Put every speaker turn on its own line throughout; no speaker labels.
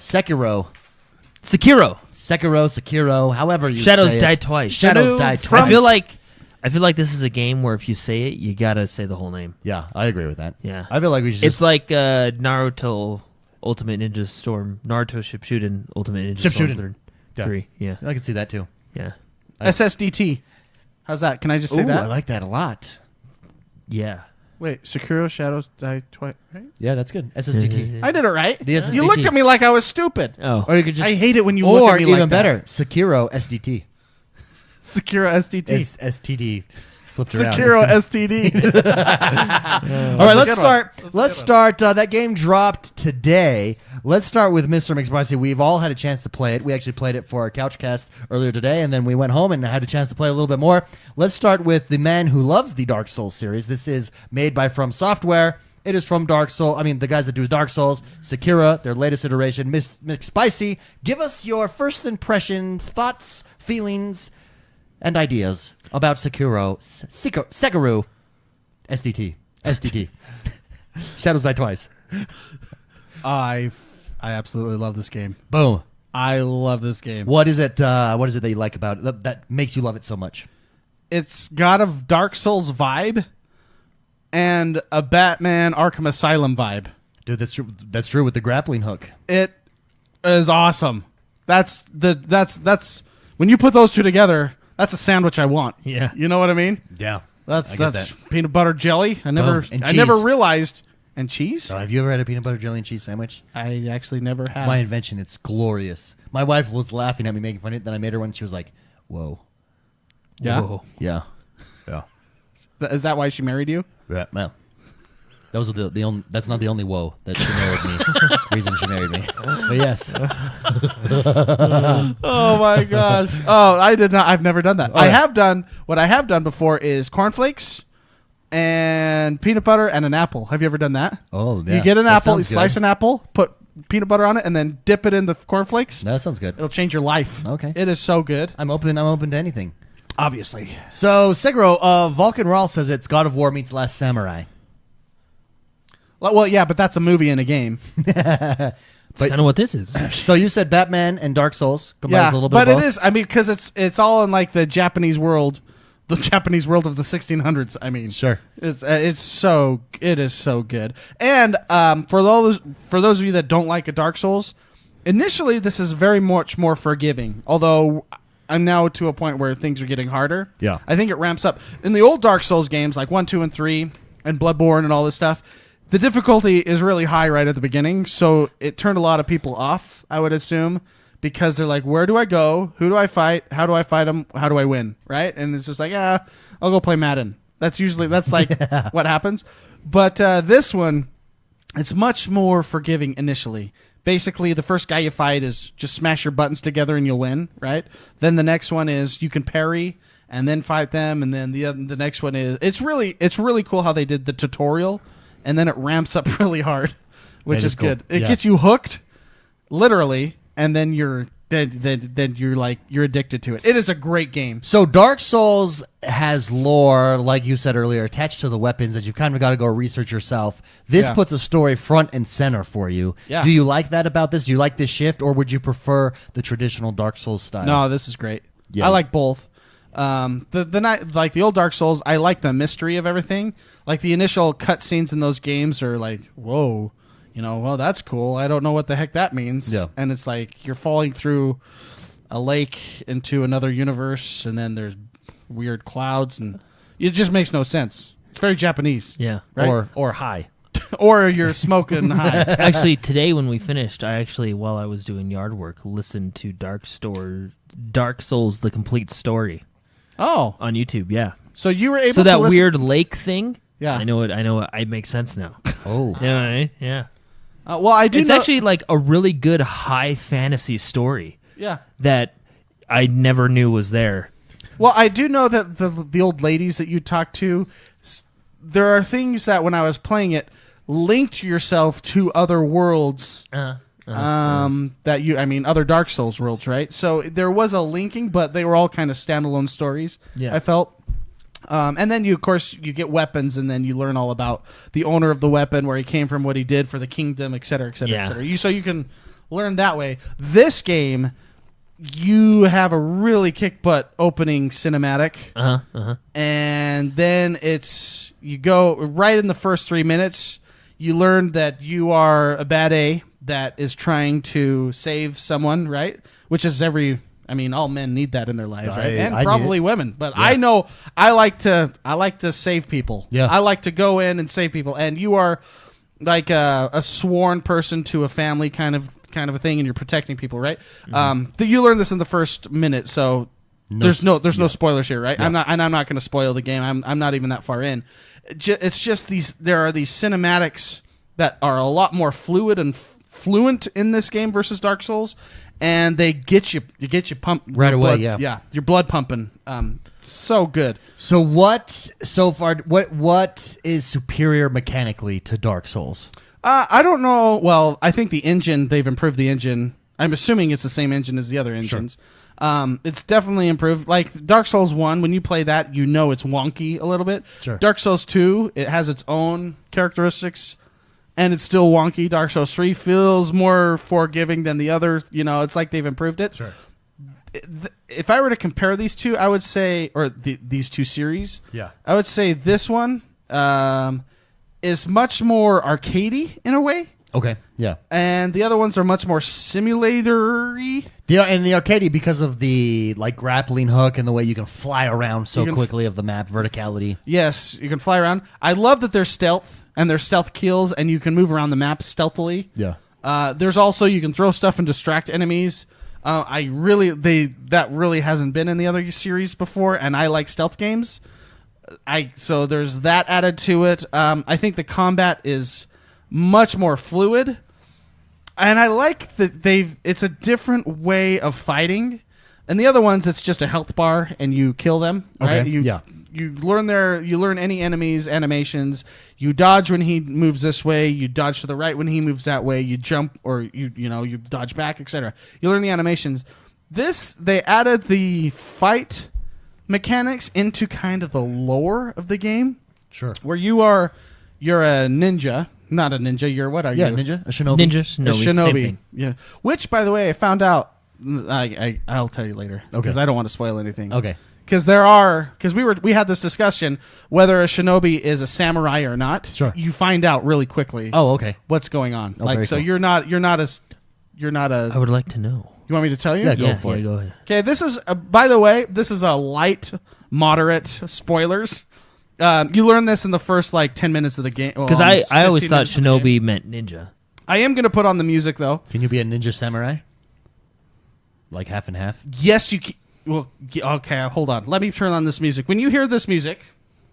Sekiro.
Sekiro. However you
Shadows
say
Die
it.
Twice.
Shadows Die Twice.
I feel like this is a game where if you say it, you gotta say the whole name.
Yeah, I agree with that.
Yeah.
I feel like we should.
It's like Naruto Ultimate Ninja Storm, Naruto Shippuden Ultimate Ninja Storm 3. Yeah,
I can see that too.
Yeah.
SSDT. How's that? Can I just say that?
I like that a lot.
Yeah.
Wait, Sekiro Shadows Die Twice. Right?
Yeah, that's good. SSDT.
I did it right.
The SSDT.
You looked at me like I was stupid.
Oh.
Or you could just.
I hate it when you look at me like that.
Or even better, Sekiro SDT.
Sekiro SDT.
STD. Flipped around.
Sekiro STD.
All right, let's start. That game dropped today. Let's start with Mr. McSpicy. We've all had a chance to play it. We actually played it for our couch cast earlier today, and then we went home and had a chance to play a little bit more. Let's start with the man who loves the Dark Souls series. This is made by From Software. It is from Dark Souls. I mean, the guys that do Dark Souls, Sekiro, their latest iteration. McSpicy, give us your first impressions, thoughts, feelings, and ideas about Sekiro. SDT. Shadows Die Twice.
I absolutely love this game.
Boom.
I love this game.
What is it that you like about it that makes you love it so much?
It's got a Dark Souls vibe and a Batman Arkham Asylum vibe.
Dude, that's true with the grappling hook.
It is awesome. That's when you put those two together, that's a sandwich I want.
Yeah.
You know what I mean?
Yeah.
That's
that.
peanut butter jelly. I never realized. And cheese?
Have you ever had a peanut butter jelly and cheese sandwich?
I actually never have.
It's my invention. It's glorious. My wife was laughing at me, making fun of it. Then I made her one. She was like, "Whoa,
Yeah.
Whoa.
yeah."
Is that why she married you?
Yeah. Well, those are the only. That's not the only whoa that she married me. Reason she married me. But yes.
Oh my gosh. Oh, I did not. I've never done that.
All right.
What I have done before is cornflakes and peanut butter and an apple. Have you ever done that?
Oh, yeah.
You get an
That
apple, you
sounds
slice
good.
an apple, put peanut butter on it, and then dip it in the cornflakes.
That sounds good.
It'll change your life.
Okay.
It is so good.
I'm open to anything.
Obviously.
So Sekiro, Vulcan Rawl says it's God of War meets Last Samurai.
Well, yeah, but that's a movie and a game.
That's kind of what this is.
So you said Batman and Dark Souls combines a little bit.
But
of both?
it is. I mean, because it's all in like the Japanese world of the 1600s. I mean,
Sure.
it is so good. And for those of you that don't like a Dark Souls, initially this is very much more forgiving. Although I'm now to a point where things are getting harder.
Yeah.
I think it ramps up. In the old Dark Souls games, like 1, 2, and 3, and Bloodborne and all this stuff, the difficulty is really high right at the beginning, so it turned a lot of people off, I would assume, because they're like, where do I go? Who do I fight? How do I fight them? How do I win? Right? And it's just like, I'll go play Madden. That's like what happens. But this one, it's much more forgiving initially. Basically, the first guy you fight is just smash your buttons together and you'll win, right? Then the next one is you can parry and then fight them, and then the next one is it's really cool how they did the tutorial, and then it ramps up really hard, which is
cool.
good. It
Yeah.
gets you hooked, literally, and then you're addicted to it. It is a great game.
So Dark Souls has lore, like you said earlier, attached to the weapons that you've kind of got to go research yourself. This
Yeah.
puts a story front and center for you.
Yeah.
Do you like that about this? Do you like this shift, or would you prefer the traditional Dark Souls style?
No, this is great.
Yeah.
I like both. Like the old Dark Souls, I like the mystery of everything. Like the initial cutscenes in those games are like, whoa, well, that's cool. I don't know what the heck that means.
Yeah.
And it's like you're falling through a lake into another universe, and then there's weird clouds, and it just makes no sense. It's very Japanese.
Yeah.
Right?
Or high.
Or you're smoking high.
Actually, today when we finished, while I was doing yard work, listened to Dark Souls: The Complete Story
Oh,
on YouTube. Yeah.
so you were able
So
to
that
listen-
weird lake thing.
Yeah.
I know it. It makes sense now.
Oh.
You know what I mean? Yeah.
Well, I do
It's
know.
actually like a really good high fantasy story
Yeah.
that I never knew was there.
Well, I do know that the old ladies that you talk to, there are things that when I was playing it, linked yourself to other worlds. Other Dark Souls worlds, right? So there was a linking, but they were all kind of standalone stories.
Yeah.
I felt. And then you get weapons, and then you learn all about the owner of the weapon, where he came from, what he did for the kingdom, et cetera, et cetera, et
Yeah.
cetera. So you can learn that way. This game, you have a really kick butt opening cinematic, and then you go right in the first 3 minutes. You learn that you are a bad A that is trying to save someone, right? Which is all men need that in their lives, right? And probably women. But I know I like to save people.
Yeah.
I like to go in and save people. And you are like a sworn person to a family kind of a thing, and you're protecting people, right? You learn this in the first minute, so there's no spoilers here, right?
Yeah.
I'm not going to spoil the game. I'm not even that far in. It's just there are these cinematics that are a lot more fluid and fluent in this game versus Dark Souls, and they get you pumped
right away.
Blood, your blood pumping. So good.
So what is superior mechanically to Dark Souls?
I don't know. Well, I think the engine, they've improved the engine. I'm assuming it's the same engine as the other engines. Sure. It's definitely improved. Like Dark Souls 1, when you play that, it's wonky a little bit.
Sure.
Dark Souls 2, it has its own characteristics, and it's still wonky. Dark Souls 3 feels more forgiving than the other. It's like they've improved it.
Sure.
If I were to compare these two, I would say, or these two series, I would say this one is much more arcadey in a way.
Okay. Yeah.
And the other ones are much more simulator-y.
And the arcadey, because of the grappling hook and the way you can fly around so quickly of the map, verticality.
Yes, you can fly around. I love that there's stealth and there's stealth kills, and you can move around the map stealthily.
Yeah.
There's also, you can throw stuff and distract enemies. That really hasn't been in the other series before, and I like stealth games. So there's that added to it. I think the combat is much more fluid, and I like that it's a different way of fighting. And the other ones, it's just a health bar and you kill them, right?
Okay.
You learn any enemy's animations. You dodge when he moves this way, you dodge to the right when he moves that way, you jump, or you dodge back, etc. You learn the animations. They added the fight mechanics into kind of the lore of the game.
Sure.
Where you're a ninja. Not a ninja. What are you?
Yeah, ninja. A shinobi.
Ninja,
A shinobi.
same thing.
Yeah. Which, by the way, I found out. I'll tell you later.
Okay.
Because I don't want to spoil anything.
Okay.
Because we had this discussion whether a shinobi is a samurai or not.
Sure.
You find out really quickly.
Oh, okay.
What's going on?
Oh, very cool.
You're not a.
I would like to know.
You want me to tell you?
Yeah, go for it.
Go ahead.
Okay. This is by the way, this is a light, moderate spoilers. You learn this in the first 10 minutes of the game.
Because I always thought shinobi meant ninja.
I am going to put on the music though.
Can you be a ninja samurai? Like half and half?
Yes, you can. Well, okay, hold on. Let me turn on this music. When you hear this music,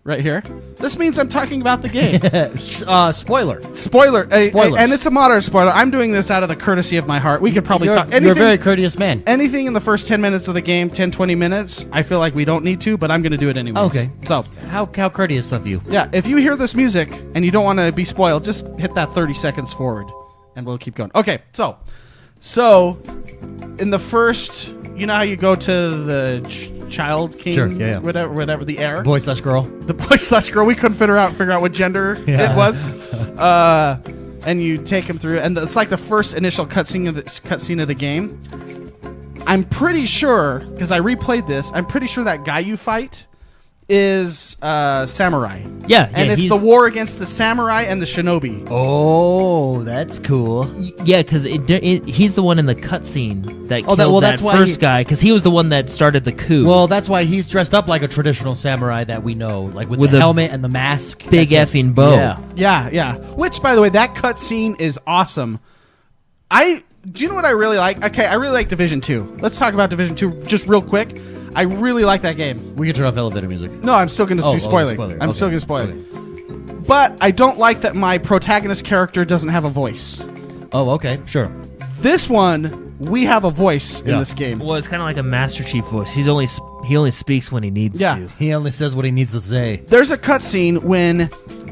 right here, this means I'm talking about the game.
Spoiler.
Spoiler.
Spoilers.
And it's a moderate spoiler. I'm doing this out of the courtesy of my heart. We could probably talk.
You're a very courteous man.
Anything in the first 10 minutes of the game, 10, 20 minutes, I feel like we don't need to, but I'm going to do it anyway.
Okay.
So,
how courteous of you.
yeah, if you hear this music and you don't want to be spoiled, just hit that 30 seconds forward, and we'll keep going. Okay, so in the first, you know how you go to the Child King?
Sure, yeah.
Whatever, the heir?
Boy/girl.
The boy/girl. We couldn't figure out what gender it was. And you take him through, and it's like the first initial cutscene of the game. I'm pretty sure, because I replayed this, I'm pretty sure that guy you fight is samurai.
Yeah,
and it's the war against the samurai and the shinobi.
Oh, that's cool.
Yeah, because he's the one in the cutscene that killed
that's
that
why
first guy, because he was the one that started the coup.
Well, that's why he's dressed up like a traditional samurai that we know, like with the helmet and the mask.
Big effing bow.
Yeah. Which, by the way, that cutscene is awesome. Do you know what I really like? Okay, I really like Division 2. Let's talk about Division 2 just real quick. I really like that game.
We can turn off elevator music.
No, I'm still going to do spoiling. I'm still going to spoil it. But I don't like that my protagonist character doesn't have a voice.
Oh, okay, sure.
This one, we have a voice in this game.
Well, it's kind of like a Master Chief voice. He only speaks when he needs to.
He only says what he needs to say.
There's a cutscene when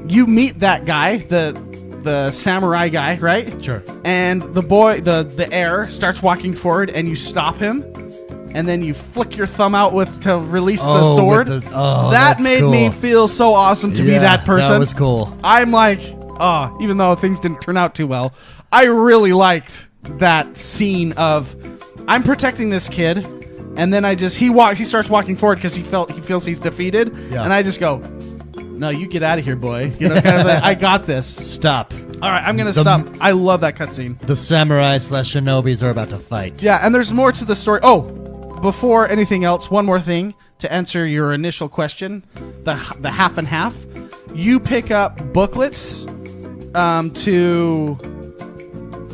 you meet that guy, the samurai guy, right?
Sure.
And the boy, the heir, starts walking forward, and you stop him. And then you flick your thumb out to release the sword. That made me feel so awesome to be that person.
That was cool.
I'm like, even though things didn't turn out too well, I really liked that scene of I'm protecting this kid, and then he starts walking forward because he feels he's defeated, and I just go, no, you get out of here, boy. You know, kind of like, I got this.
Stop.
All right, I'm gonna stop. I love that cutscene.
The samurai / shinobis are about to fight.
Yeah, and there's more to the story. Oh, before anything else, one more thing to answer your initial question, the half and half. You pick up booklets to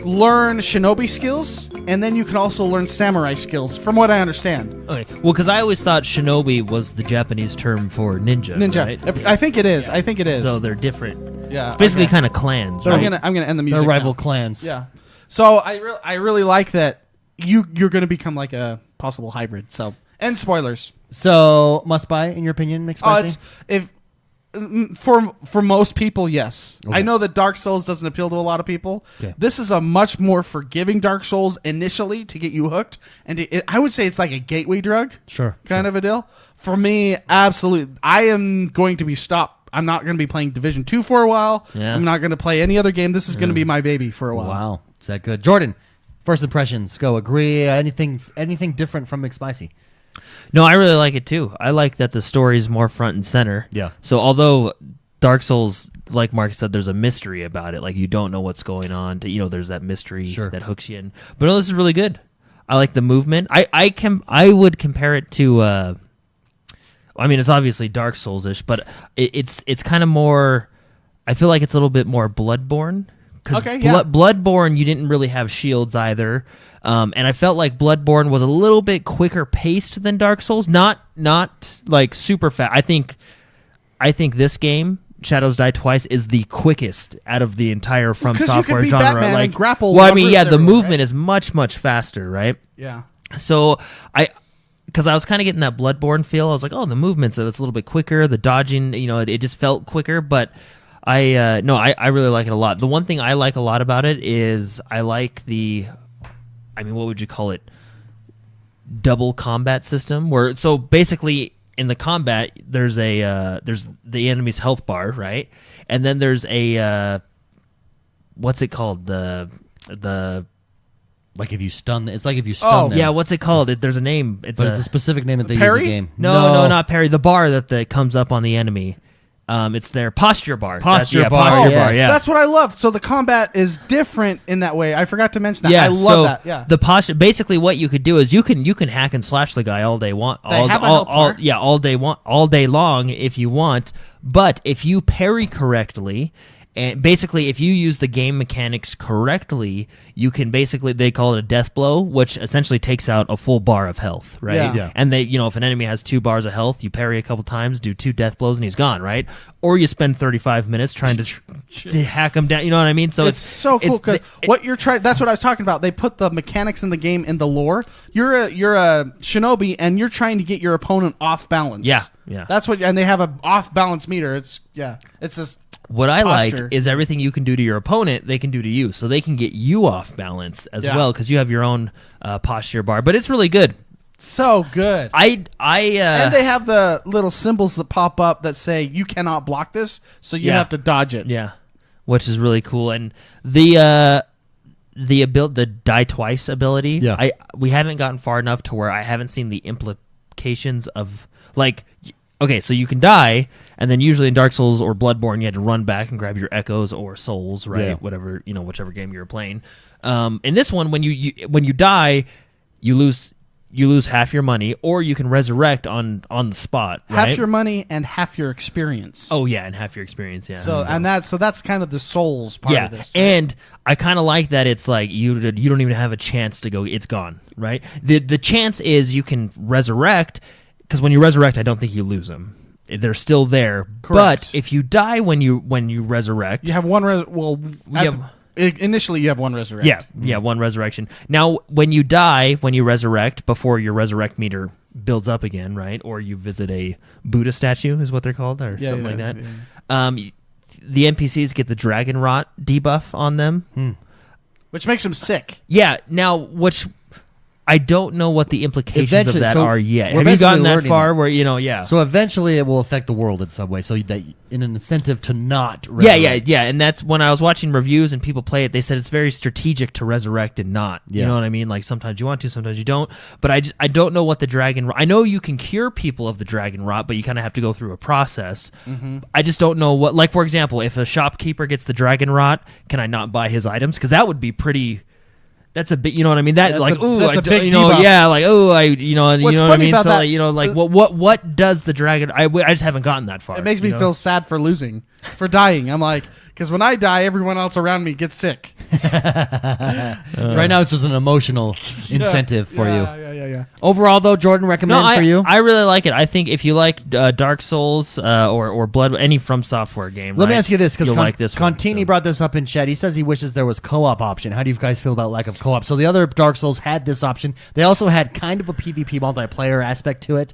learn shinobi skills, and then you can also learn samurai skills, from what I understand.
Okay. Well, because I always thought shinobi was the Japanese term for ninja. Right?
I think it is. I think it is.
So they're different.
Yeah.
It's basically kind of clans. Right?
I'm gonna end the music.
They're rival
now.
clans.
Yeah. So I really like that you're gonna become like a possible hybrid. So, and spoilers.
So must buy in your opinion, McSpicy?
For most people, yes.
Okay.
I know that Dark Souls doesn't appeal to a lot of people.
Okay.
This is a much more forgiving Dark Souls initially to get you hooked, and I would say it's like a gateway drug, kind of a deal. For me, absolutely. I am going to be stopped. I'm not going to be playing Division 2 for a while.
Yeah.
I'm not going to play any other game. This is going to be my baby for a while.
Wow, is that good, Jordan? First impressions. Go. Agree. Anything different from McSpicy?
No, I really like it too. I like that the story is more front and center.
Yeah.
So although Dark Souls, like Mark said, there's a mystery about it. Like you don't know what's going on. There's that mystery that hooks you in. But no, this is really good. I like the movement. I would compare it to. I mean, it's obviously Dark Souls-ish, but it's kind of more. I feel like it's a little bit more Bloodborne.
Okay. Yeah.
Bloodborne, you didn't really have shields either. And I felt like Bloodborne was a little bit quicker paced than Dark Souls. Not like super fast. I think this game, Shadows Die Twice, is the quickest out of the entire From Software genre.
Batman
like
and grapple.
Well, I mean, yeah, the
everywhere,
movement
right?
is much faster, right?
Yeah.
So because I was kind of getting that Bloodborne feel. I was like, oh, the movement's a little bit quicker. The dodging, it just felt quicker. But I really like it a lot. The one thing I like a lot about it is I like what would you call it? Double combat system. So basically in the combat, there's the enemy's health bar, right? And then there's a what's it called? The
Like if you stun, it's like if you stun them.
Yeah, what's it called? There's a name.
It's a specific name that they
parry?
use in the game.
No, not parry. The bar that comes up on the enemy. It's their posture bar.
Posture bar.
Posture
Yes.
bar. Yeah.
That's what I love. So the combat is different in that way. I forgot to mention that.
Yeah,
I love
so
that. Yeah.
The posture. Basically, what you could do is you can hack and slash the guy all day all day long if you want. But if you parry correctly, and basically if you use the game mechanics correctly, you can they call it a death blow, which essentially takes out a full bar of health, right?
Yeah.
And if an enemy has 2 bars of health, you parry a couple times, do 2 death blows, and he's gone, right? Or you spend 35 minutes trying to hack him down. You know what I mean? So
it's so cool because what you're trying. That's what I was talking about. They put the mechanics in the game in the lore. You're a shinobi, and you're trying to get your opponent off balance.
Yeah.
That's what. And they have an off balance meter. It's this.
What I
posture.
like is everything you can do to your opponent, they can do to you. So they can get you off balance as well because you have your own posture bar. But it's really good.
So good.
And
they have the little symbols that pop up that say you cannot block this, so you have to dodge it.
Yeah, which is really cool. And the Die Twice ability.
Yeah.
We haven't gotten far enough to where I haven't seen the implications of like. Okay, so you can die, and then usually in Dark Souls or Bloodborne, you had to run back and grab your echoes or souls, right?
Yeah.
Whatever, whichever game you were playing. In this one, when you die, you lose half your money, or you can resurrect on the spot. Right?
Half your money and half your experience.
Oh yeah, and half your experience. Yeah.
So that's kind of the souls part of this.
And I kind of like that it's like you don't even have a chance to go. It's gone, right? The chance is you can resurrect. Because when you resurrect, I don't think you lose them. They're still there.
Correct.
But if you die when you resurrect,
you have one. Initially, you have one resurrection.
Yeah, one resurrection. Now, when you die, when you resurrect, before your resurrect meter builds up again, right? Or you visit a Buddha statue, is what they're called, or something like that. Yeah. The NPCs get the dragon rot debuff on them,
which makes them sick.
Yeah. Now, I don't know what the implications
Eventually,
of that
so
are yet.
we're
Have you gotten
basically
that
learning
far?
that.
Where yeah.
So eventually, it will affect the world in some way. So that in an incentive to not.
Yeah. And that's when I was watching reviews and people play it. They said it's very strategic to resurrect and not.
Yeah.
You know what I mean? Like sometimes you want to, sometimes you don't. But I don't know what the dragon. I know you can cure people of the dragon rot, but you kind of have to go through a process.
Mm-hmm.
I just don't know what. Like for example, if a shopkeeper gets the dragon rot, can I not buy his items? Because that would be pretty. That's a bit, you know what I mean? That
That's
like,
a-
ooh,
that's
I
a
do,
big
you know,
debuff.
yeah, like, oh, I, you know, you
What's
know what I
funny
mean?
about
So,
that-
like, you know, like, what does the dragon? I just haven't gotten that far.
It makes me
you know?
feel sad for losing, for dying. I'm like, because when I die, everyone else around me gets sick.
Right now, it's just an emotional incentive for you.
Yeah.
Overall, though, Jordan, recommend
No,
for you.
I really like it. I think if you like Dark Souls or Blood, any From Software game,
Let me
right,
ask you this, because
you'll like this one,
Contini
so.
brought this up in chat. He says he wishes there was co-op option. How do you guys feel about lack of co-op? So the other Dark Souls had this option. They also had kind of a PvP multiplayer aspect to it.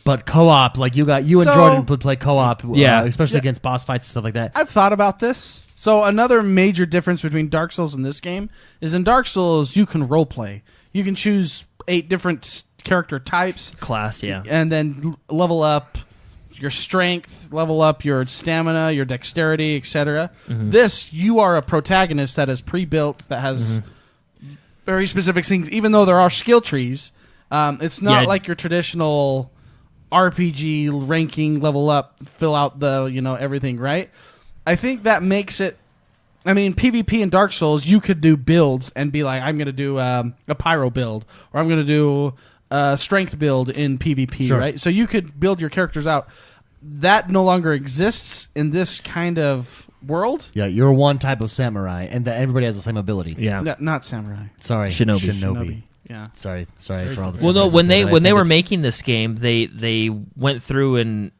But co-op, like you and
So-
Jordan would play co-op,
Yeah.
especially
Yeah.
against boss fights and stuff like that.
I've thought about this. So another major difference between Dark Souls and this game is in Dark Souls you can roleplay. You can choose 8 different character types
Class, yeah.
and then level up your strength, level up your stamina, your dexterity, etc.
Mm-hmm.
This, you are a protagonist that is pre-built, that has very specific things. Even though there are skill trees, it's not
Yeah.
like your traditional RPG ranking, level up, fill out the everything, right? I think that makes it. I mean, PvP in Dark Souls, you could do builds and be like, I'm going to do a pyro build, or I'm going to do a strength build in PvP,
Sure.
right? So you could build your characters out. That no longer exists in this kind of world.
Yeah, you're one type of samurai, and that everybody has the same ability.
Yeah.
No, not samurai.
Sorry,
Shinobi.
Shinobi. Yeah.
Sorry for all the.
Well, no,
samurais
when
out
they
there
when
that I
they were
offended.
making this game, they went through and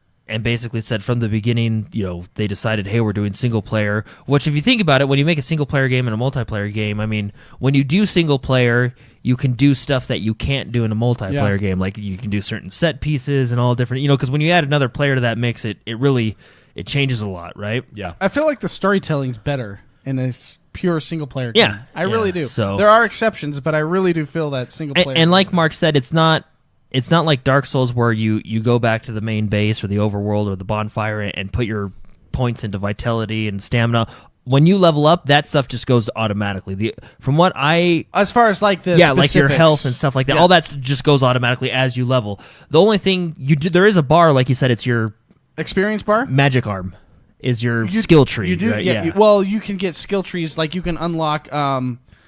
basically said from the beginning, they decided, hey, we're doing single player. Which, if you think about it, when you make a single player game and a multiplayer game, I mean, when you do single player, you can do stuff that you can't do in a multiplayer game. Like you can do certain set pieces and all different, because when you add another player to that mix, it really changes a lot, right?
Yeah.
I feel like the storytelling's better in a pure single player game.
Yeah.
I really do.
So-
there are exceptions, but I really do feel that single player.
And like Mark said, it's not like Dark Souls where you go back to the main base or the overworld or the bonfire and put your points into vitality and stamina. When you level up, that stuff just goes automatically. From what
as far as like the
like your
specifics.
health and stuff like that,
Yeah.
all that just goes automatically as you level. The only thing there is a bar, like you said, it's your
experience bar.
magic arm, is your skill tree.
You do,
right?
yeah. Well, you can get skill trees, like you can unlock.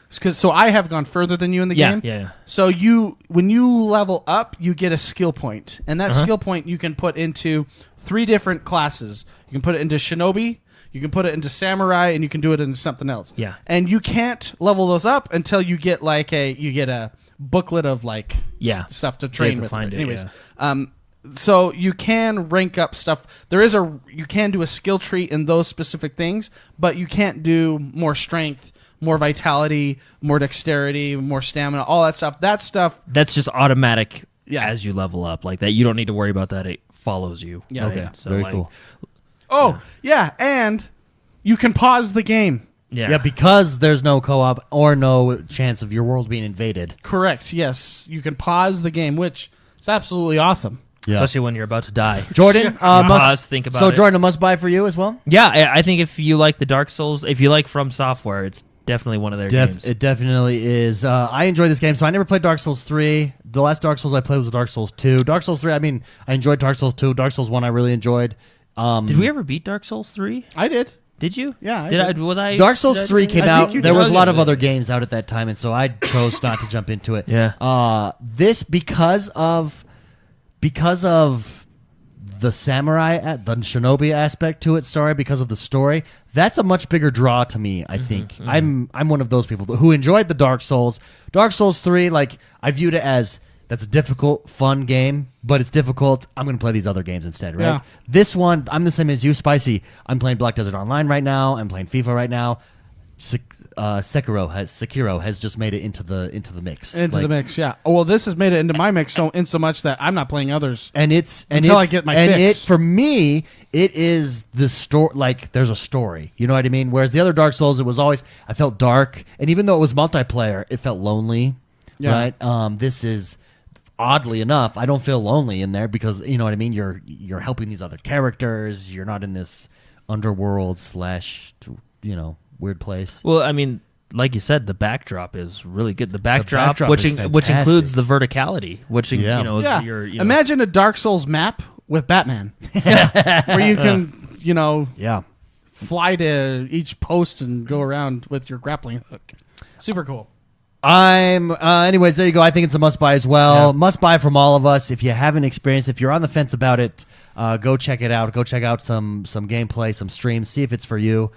So I have gone further than you in the game.
Yeah.
So when you level up, you get a skill point, and that skill point you can put into 3 different classes. You can put it into Shinobi, you can put it into Samurai, and you can do it into something else.
Yeah.
And you can't level those up until you get a booklet of stuff to train
to
with.
find it,
Anyways,
yeah.
so you can rank up stuff. You can do a skill tree in those specific things, but you can't do more strength, more vitality, more dexterity, more stamina, all that stuff. That stuff,
That's just automatic
Yeah.
as you level up. Like that, you don't need to worry about that. It follows you.
Yeah,
Okay.
yeah.
So
Very
like,
cool.
and you can pause the game.
Yeah.
Yeah, because there's no co-op or no chance of your world being invaded.
Correct. Yes, you can pause the game, which is absolutely awesome.
Yeah.
Especially when you're about to die.
Jordan,
Pause, think about
so
it.
Jordan, a must-buy for you as well.
Yeah, I think if you like the Dark Souls, if you like From Software, it's definitely one of their games.
It definitely is. I enjoy this game, so I never played Dark Souls 3. The last Dark Souls I played was Dark Souls 2. Dark Souls 3, I enjoyed Dark Souls 2. Dark Souls 1 I really enjoyed.
Did we ever beat Dark Souls 3?
I did.
Did you?
Yeah, I
Did I?
did.
Was I?
Dark Souls
did I
3
do
came
that?
out.
you
There
did.
was a lot
Yeah.
of other games out at that time, and so I chose not to jump into it.
Yeah.
This because of the samurai, the shinobi aspect to it. Sorry, because of the story. That's a much bigger draw to me. I think I'm one of those people who enjoyed the Dark Souls. Dark Souls 3, I viewed it as that's a difficult, fun game, but it's difficult. I'm going to play these other games instead, right?
Yeah.
This one, I'm the same as you, Spicy. I'm playing Black Desert Online right now. I'm playing FIFA right now. Sekiro has just made it into the mix.
Into the mix, yeah. Well, this has made it into my mix so much that I'm not playing others. Until I get my fix.
For me, it is the story. There's a story. You know what I mean? Whereas the other Dark Souls, it was always I felt dark, and even though it was multiplayer, it felt lonely.
Yeah.
right? This is oddly enough, I don't feel lonely in there because you know what I mean. You're helping these other characters. You're not in this underworld / weird place.
Well, I mean, like you said, the backdrop is really good. The backdrop,
backdrop
which
is
which includes the verticality, which
Yeah.
you know,
Yeah.
your, you know,
Imagine a Dark Souls map with Batman, where you can,
Yeah.
fly to each post and go around with your grappling hook. Super cool.
Anyways, there you go. I think it's a must buy as well.
Yeah.
Must buy from all of us. If you haven't experienced, if you're on the fence about it, go check it out. Go check out some gameplay, some streams. See if it's for you.